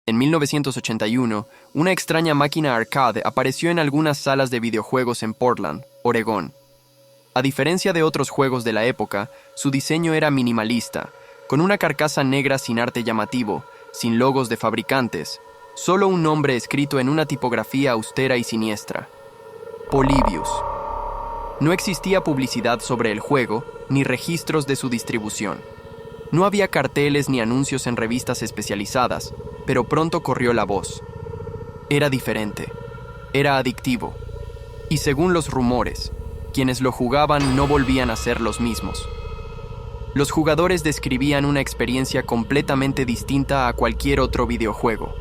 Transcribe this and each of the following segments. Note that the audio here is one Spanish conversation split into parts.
En 1981, una extraña máquina arcade apareció en algunas salas de videojuegos en Portland, Oregón. A diferencia de otros juegos de la época, su diseño era minimalista, con una carcasa negra sin arte llamativo, sin logos de fabricantes, solo un nombre escrito en una tipografía austera y siniestra: Polybius. No existía publicidad sobre el juego, ni registros de su distribución. No había carteles ni anuncios en revistas especializadas, pero pronto corrió la voz. Era diferente, era adictivo, y según los rumores, quienes lo jugaban no volvían a ser los mismos. Los jugadores describían una experiencia completamente distinta a cualquier otro videojuego.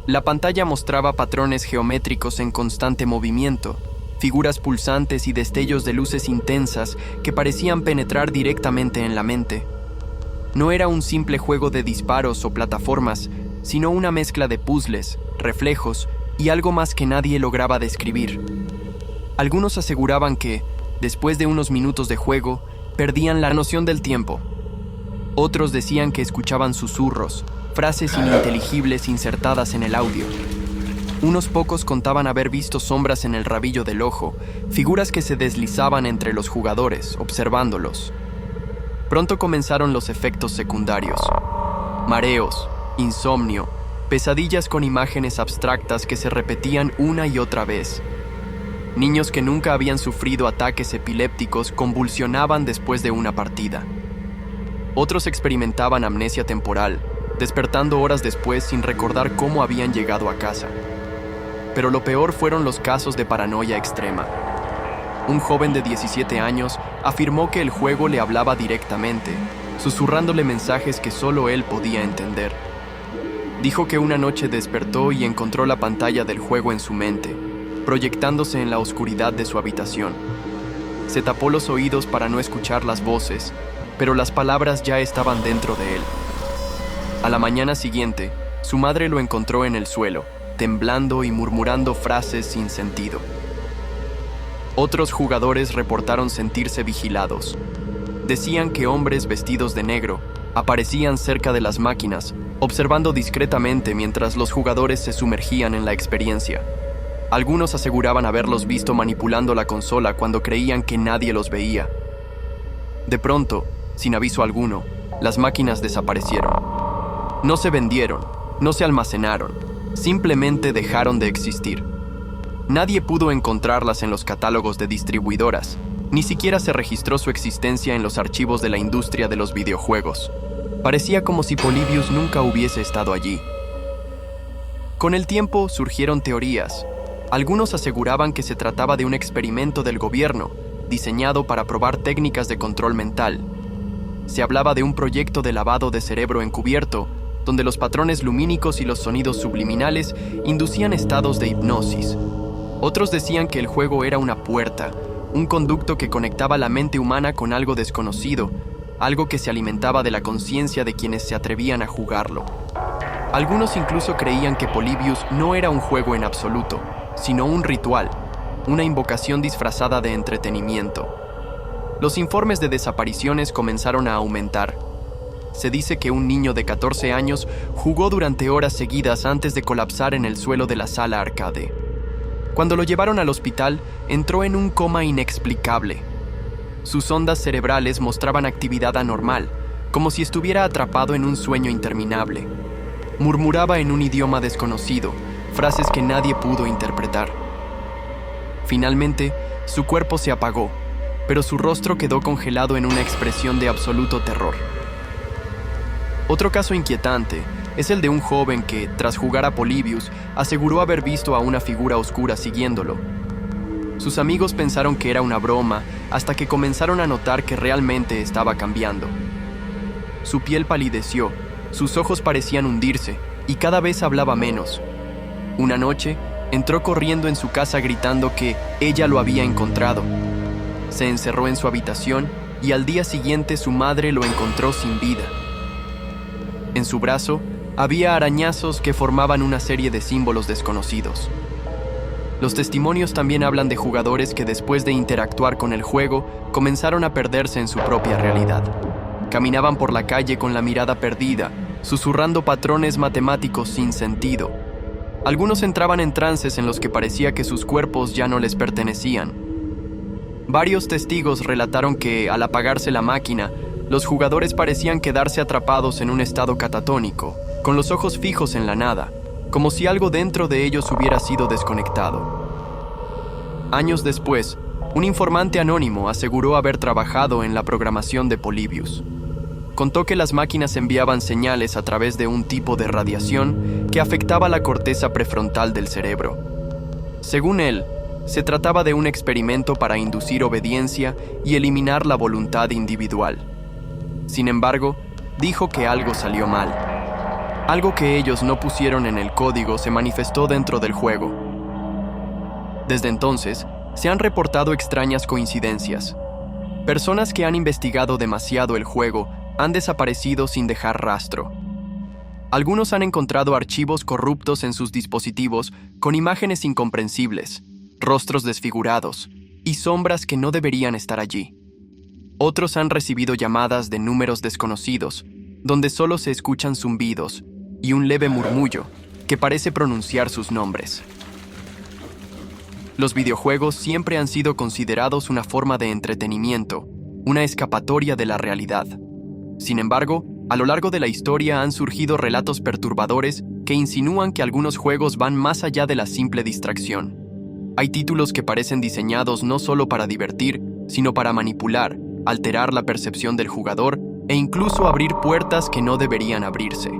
La pantalla mostraba patrones geométricos en constante movimiento, figuras pulsantes y destellos de luces intensas que parecían penetrar directamente en la mente. No era un simple juego de disparos o plataformas, sino una mezcla de puzzles, reflejos y algo más que nadie lograba describir. Algunos aseguraban que, después de unos minutos de juego, perdían la noción del tiempo. Otros decían que escuchaban susurros, frases ininteligibles insertadas en el audio. Unos pocos contaban haber visto sombras en el rabillo del ojo, figuras que se deslizaban entre los jugadores, observándolos. Pronto comenzaron los efectos secundarios: mareos, insomnio, pesadillas con imágenes abstractas que se repetían una y otra vez. Niños que nunca habían sufrido ataques epilépticos convulsionaban después de una partida. Otros experimentaban amnesia temporal, despertando horas después sin recordar cómo habían llegado a casa. Pero lo peor fueron los casos de paranoia extrema. Un joven de 17 años afirmó que el juego le hablaba directamente, susurrándole mensajes que solo él podía entender. Dijo que una noche despertó y encontró la pantalla del juego en su mente, proyectándose en la oscuridad de su habitación. Se tapó los oídos para no escuchar las voces, pero las palabras ya estaban dentro de él. A la mañana siguiente, su madre lo encontró en el suelo, temblando y murmurando frases sin sentido. Otros jugadores reportaron sentirse vigilados. Decían que hombres vestidos de negro aparecían cerca de las máquinas, observando discretamente mientras los jugadores se sumergían en la experiencia. Algunos aseguraban haberlos visto manipulando la consola cuando creían que nadie los veía. De pronto, sin aviso alguno, las máquinas desaparecieron. No se vendieron, no se almacenaron, simplemente dejaron de existir. Nadie pudo encontrarlas en los catálogos de distribuidoras, ni siquiera se registró su existencia en los archivos de la industria de los videojuegos. Parecía como si Polybius nunca hubiese estado allí. Con el tiempo surgieron teorías. Algunos aseguraban que se trataba de un experimento del gobierno, diseñado para probar técnicas de control mental. Se hablaba de un proyecto de lavado de cerebro encubierto, donde los patrones lumínicos y los sonidos subliminales inducían estados de hipnosis. Otros decían que el juego era una puerta, un conducto que conectaba la mente humana con algo desconocido, algo que se alimentaba de la conciencia de quienes se atrevían a jugarlo. Algunos incluso creían que Polybius no era un juego en absoluto, sino un ritual, una invocación disfrazada de entretenimiento. Los informes de desapariciones comenzaron a aumentar. Se dice que un niño de 14 años jugó durante horas seguidas antes de colapsar en el suelo de la sala arcade. Cuando lo llevaron al hospital, entró en un coma inexplicable. Sus ondas cerebrales mostraban actividad anormal, como si estuviera atrapado en un sueño interminable. Murmuraba en un idioma desconocido, frases que nadie pudo interpretar. Finalmente, su cuerpo se apagó, pero su rostro quedó congelado en una expresión de absoluto terror. Otro caso inquietante es el de un joven que, tras jugar a Polybius, aseguró haber visto a una figura oscura siguiéndolo. Sus amigos pensaron que era una broma hasta que comenzaron a notar que realmente estaba cambiando. Su piel palideció, sus ojos parecían hundirse y cada vez hablaba menos. Una noche, entró corriendo en su casa gritando que ella lo había encontrado. Se encerró en su habitación y al día siguiente su madre lo encontró sin vida. En su brazo había arañazos que formaban una serie de símbolos desconocidos. Los testimonios también hablan de jugadores que después de interactuar con el juego comenzaron a perderse en su propia realidad. Caminaban por la calle con la mirada perdida, susurrando patrones matemáticos sin sentido. Algunos entraban en trances en los que parecía que sus cuerpos ya no les pertenecían. Varios testigos relataron que, al apagarse la máquina, los jugadores parecían quedarse atrapados en un estado catatónico, con los ojos fijos en la nada, como si algo dentro de ellos hubiera sido desconectado. Años después, un informante anónimo aseguró haber trabajado en la programación de Polybius. Contó que las máquinas enviaban señales a través de un tipo de radiación que afectaba la corteza prefrontal del cerebro. Según él, se trataba de un experimento para inducir obediencia y eliminar la voluntad individual. Sin embargo, dijo que algo salió mal. Algo que ellos no pusieron en el código se manifestó dentro del juego. Desde entonces, se han reportado extrañas coincidencias. Personas que han investigado demasiado el juego han desaparecido sin dejar rastro. Algunos han encontrado archivos corruptos en sus dispositivos con imágenes incomprensibles, rostros desfigurados y sombras que no deberían estar allí. Otros han recibido llamadas de números desconocidos, donde solo se escuchan zumbidos y un leve murmullo que parece pronunciar sus nombres. Los videojuegos siempre han sido considerados una forma de entretenimiento, una escapatoria de la realidad. Sin embargo, a lo largo de la historia han surgido relatos perturbadores que insinúan que algunos juegos van más allá de la simple distracción. Hay títulos que parecen diseñados no solo para divertir, sino para manipular, alterar la percepción del jugador e incluso abrir puertas que no deberían abrirse.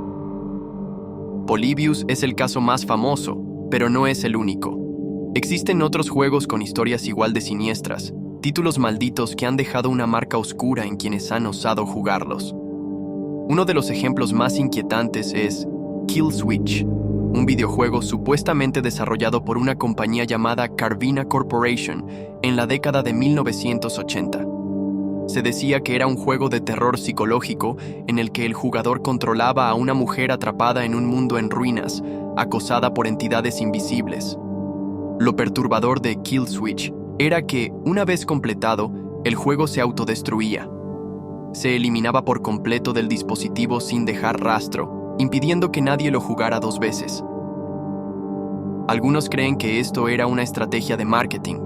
Polybius es el caso más famoso, pero no es el único. Existen otros juegos con historias igual de siniestras, títulos malditos que han dejado una marca oscura en quienes han osado jugarlos. Uno de los ejemplos más inquietantes es Kill Switch, un videojuego supuestamente desarrollado por una compañía llamada Carvina Corporation en la década de 1980. Se decía que era un juego de terror psicológico en el que el jugador controlaba a una mujer atrapada en un mundo en ruinas, acosada por entidades invisibles. Lo perturbador de Kill Switch era que, una vez completado, el juego se autodestruía. Se eliminaba por completo del dispositivo sin dejar rastro, impidiendo que nadie lo jugara dos veces. Algunos creen que esto era una estrategia de marketing.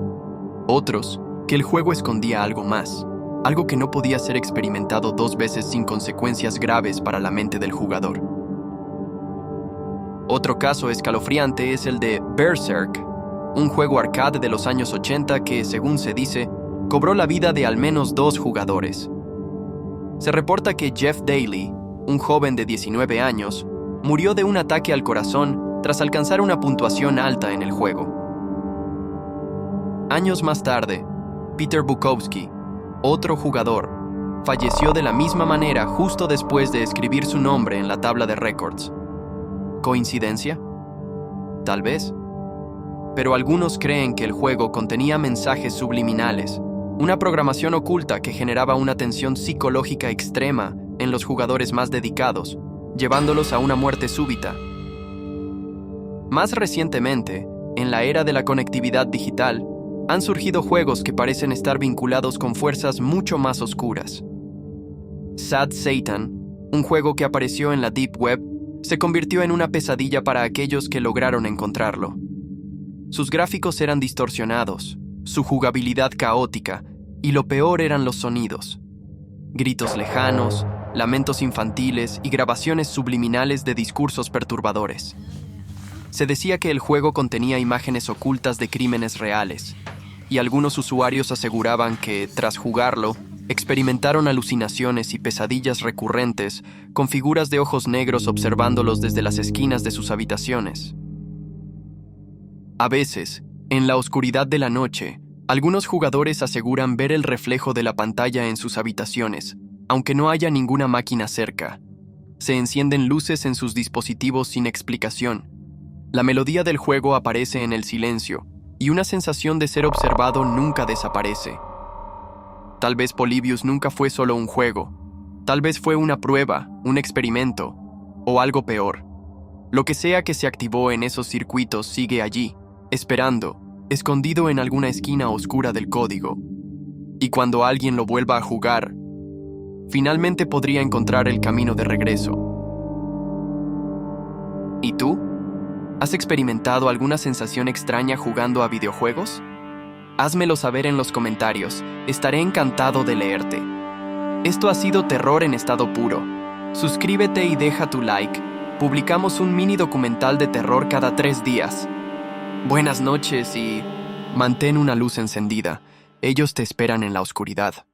Otros, que el juego escondía algo más, algo que no podía ser experimentado dos veces sin consecuencias graves para la mente del jugador. Otro caso escalofriante es el de Berserk, un juego arcade de los años 80 que, según se dice, cobró la vida de al menos 2 jugadores. Se reporta que Jeff Daly, un joven de 19 años, murió de un ataque al corazón tras alcanzar una puntuación alta en el juego. Años más tarde, Peter Bukowski, otro jugador, falleció de la misma manera justo después de escribir su nombre en la tabla de récords. ¿Coincidencia? Tal vez. Pero algunos creen que el juego contenía mensajes subliminales, una programación oculta que generaba una tensión psicológica extrema en los jugadores más dedicados, llevándolos a una muerte súbita. Más recientemente, en la era de la conectividad digital, han surgido juegos que parecen estar vinculados con fuerzas mucho más oscuras. Sad Satan, un juego que apareció en la Deep Web, se convirtió en una pesadilla para aquellos que lograron encontrarlo. Sus gráficos eran distorsionados, su jugabilidad caótica, y lo peor eran los sonidos. Gritos lejanos, lamentos infantiles y grabaciones subliminales de discursos perturbadores. Se decía que el juego contenía imágenes ocultas de crímenes reales, y algunos usuarios aseguraban que, tras jugarlo, experimentaron alucinaciones y pesadillas recurrentes con figuras de ojos negros observándolos desde las esquinas de sus habitaciones. A veces, en la oscuridad de la noche, algunos jugadores aseguran ver el reflejo de la pantalla en sus habitaciones, aunque no haya ninguna máquina cerca. Se encienden luces en sus dispositivos sin explicación. La melodía del juego aparece en el silencio, y una sensación de ser observado nunca desaparece. Tal vez Polybius nunca fue solo un juego. Tal vez fue una prueba, un experimento, o algo peor. Lo que sea que se activó en esos circuitos sigue allí, esperando, escondido en alguna esquina oscura del código. Y cuando alguien lo vuelva a jugar, finalmente podría encontrar el camino de regreso. ¿Y tú? ¿Has experimentado alguna sensación extraña jugando a videojuegos? Házmelo saber en los comentarios, estaré encantado de leerte. Esto ha sido Terror en estado puro. Suscríbete y deja tu like. Publicamos un mini documental de terror cada 3 días. Buenas noches y mantén una luz encendida. Ellos te esperan en la oscuridad.